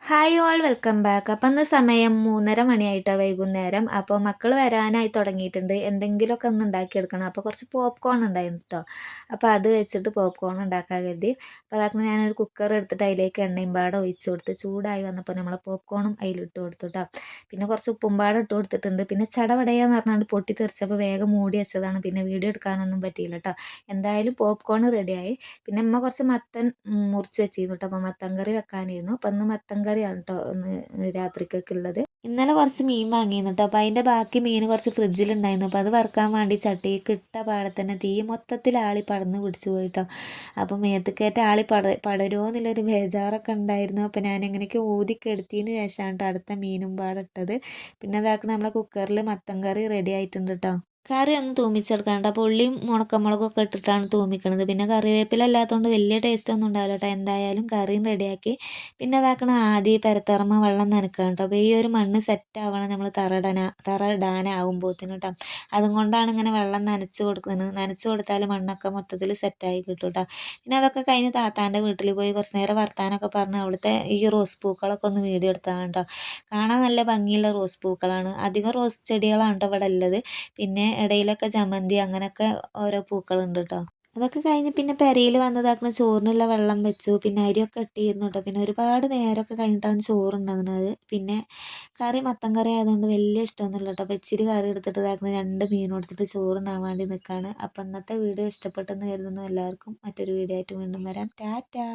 Hi all welcome back. അപ്പം ഇന്ന് സമയം 3:30 മണിയായിട്ടോ വൈകുന്നേരം. അപ്പോൾ മക്കൾ വരാനായി തുടങ്ങിയിട്ടുണ്ട്. എന്തെങ്കിലുമൊക്കെ ഒന്ന് ഉണ്ടാക്കിയെടുക്കണം. അപ്പോൾ കുറച്ച് പോപ്കോൺ ഉണ്ടായിരുന്നു കേട്ടോ. അപ്പോൾ അത് വെച്ചിട്ട് പോപ്കോൺ ഉണ്ടാക്കാൻ കരുതി. അപ്പോൾ അതാക്കുമ്പോൾ ഞാനൊരു കുക്കർ എടുത്തിട്ട് അതിലേക്ക് എണ്ണയും പാടെ ഒഴിച്ച് കൊടുത്ത് ചൂടായി വന്നപ്പോൾ നമ്മൾ പോപ്കോണും അതിലിട്ട് കൊടുത്തു കേട്ടോ. പിന്നെ കുറച്ച് ഉപ്പും പാടെ ഇട്ട് കൊടുത്തിട്ടുണ്ട്. പിന്നെ ചടപടയാന്ന് പറഞ്ഞാൽ പൊട്ടി തെറിച്ചപ്പോൾ വേഗം മൂടി വെച്ചതാണ്. പിന്നെ വീഡിയോ എടുക്കാനൊന്നും പറ്റിയില്ല കേട്ടോ. എന്തായാലും പോപ്കോൺ റെഡിയായി. പിന്നെ അമ്മ കുറച്ച് മത്തൻ മുറിച്ച് വെച്ചിരുന്നു കേട്ടോ. അപ്പോൾ മത്തൻ കറി വെക്കാനായിരുന്നു. അപ്പം ഇന്ന് മത്തൻ കറിയാണ് കേട്ടോ ഇന്ന് രാത്രിക്കൊക്കെ ഉള്ളത്. ഇന്നലെ കുറച്ച് മീൻ വാങ്ങിയിരുന്നു കേട്ടോ. അപ്പോൾ അതിൻ്റെ ബാക്കി മീൻ കുറച്ച് ഫ്രിഡ്ജിലുണ്ടായിരുന്നു. അപ്പോൾ അത് വറുക്കാൻ വേണ്ടി ചട്ടിക്ക് ഇട്ട പാടെ തന്നെ തീ മൊത്തത്തിൽ ആളി പടർന്ന് പിടിച്ചു പോയിട്ടോ. അപ്പോൾ മേത്തക്കേറ്റ ആളി പടരുമോ എന്നുള്ളൊരു ബേജാറൊക്കെ ഉണ്ടായിരുന്നു. അപ്പോൾ ഞാൻ എങ്ങനെയൊക്കെ ഊതിക്കെടുത്തതിന് ശേഷമാണ് കേട്ടോ അടുത്ത മീനും പാടെ ഇട്ടത്. പിന്നെ അതാക്കണം നമ്മളെ കുക്കറിൽ മത്തൻ കറി റെഡി ആയിട്ടുണ്ട് കേട്ടോ. കറി ഒന്ന് തൂമിച്ചെടുക്കാനുണ്ട്. അപ്പോൾ ഉള്ളിയും ഉണക്കമുളകൊക്കെ ഇട്ടിട്ടാണ് തൂമിക്കണത്. പിന്നെ കറിവേപ്പില അല്ലാത്തതുകൊണ്ട് വലിയ ടേസ്റ്റ് ഒന്നും ഉണ്ടാവില്ല കേട്ടോ. എന്തായാലും കറിയും റെഡിയാക്കി. പിന്നെ അതാക്കണം ആദ്യം പെരത്തറമ്മ വെള്ളം നനക്കണം കേട്ടോ. അപ്പോൾ ഈ ഒരു മണ്ണ് സെറ്റ് ആവണം നമ്മൾ തറ ഇടാനാവുമ്പോഴത്തേന് കേട്ടോ. അതുകൊണ്ടാണ് ഇങ്ങനെ വെള്ളം നനച്ച് കൊടുക്കുന്നത്. നനച്ച് കൊടുത്താൽ മണ്ണൊക്കെ മൊത്തത്തിൽ സെറ്റായി കിട്ടും കേട്ടോ. പിന്നെ അതൊക്കെ കഴിഞ്ഞ് താത്താൻ്റെ വീട്ടിൽ പോയി കുറച്ച് നേരം വർത്താനൊക്കെ പറഞ്ഞ് അവിടുത്തെ ഈ റോസ് പൂക്കളൊക്കെ ഒന്ന് വീഡിയോ എടുത്താണ് കേട്ടോ. കാണാൻ നല്ല ഭംഗിയുള്ള റോസ് പൂക്കളാണ്. അധികം റോസ് ചെടികളാണ് കേട്ടോ ഇവിടെ ഉള്ളത്. പിന്നെ ഇടയിലൊക്കെ ജമന്തി അങ്ങനെയൊക്കെ ഓരോ പൂക്കളുണ്ട് കേട്ടോ. അതൊക്കെ കഴിഞ്ഞ് പിന്നെ പെരയിൽ വന്നതാക്കണം ചോറിനുള്ള വെള്ളം വെച്ചു. പിന്നെ അരിയൊക്കെ ഇട്ടിരുന്നു കേട്ടോ. പിന്നെ ഒരുപാട് നേരമൊക്കെ കഴിഞ്ഞിട്ടാണ് ചോറുണ്ടാകുന്നത്. പിന്നെ കറി മത്തൻ കറി ആയതുകൊണ്ട് വലിയ ഇഷ്ടമൊന്നുമില്ല കേട്ടോ. അപ്പോൾ ഇച്ചിരി കറി എടുത്തിട്ട് ഇതാക്കണം 2 മീൻ കൊടുത്തിട്ട് ചോറുണ്ടാകാൻ വേണ്ടി നിൽക്കുകയാണ്. അപ്പോൾ ഇന്നത്തെ വീഡിയോ ഇഷ്ടപ്പെട്ടെന്ന് കരുതുന്നു. എല്ലാവർക്കും മറ്റൊരു വീഡിയോ ആയിട്ട് വീണ്ടും വരാം. ടാറ്റാ.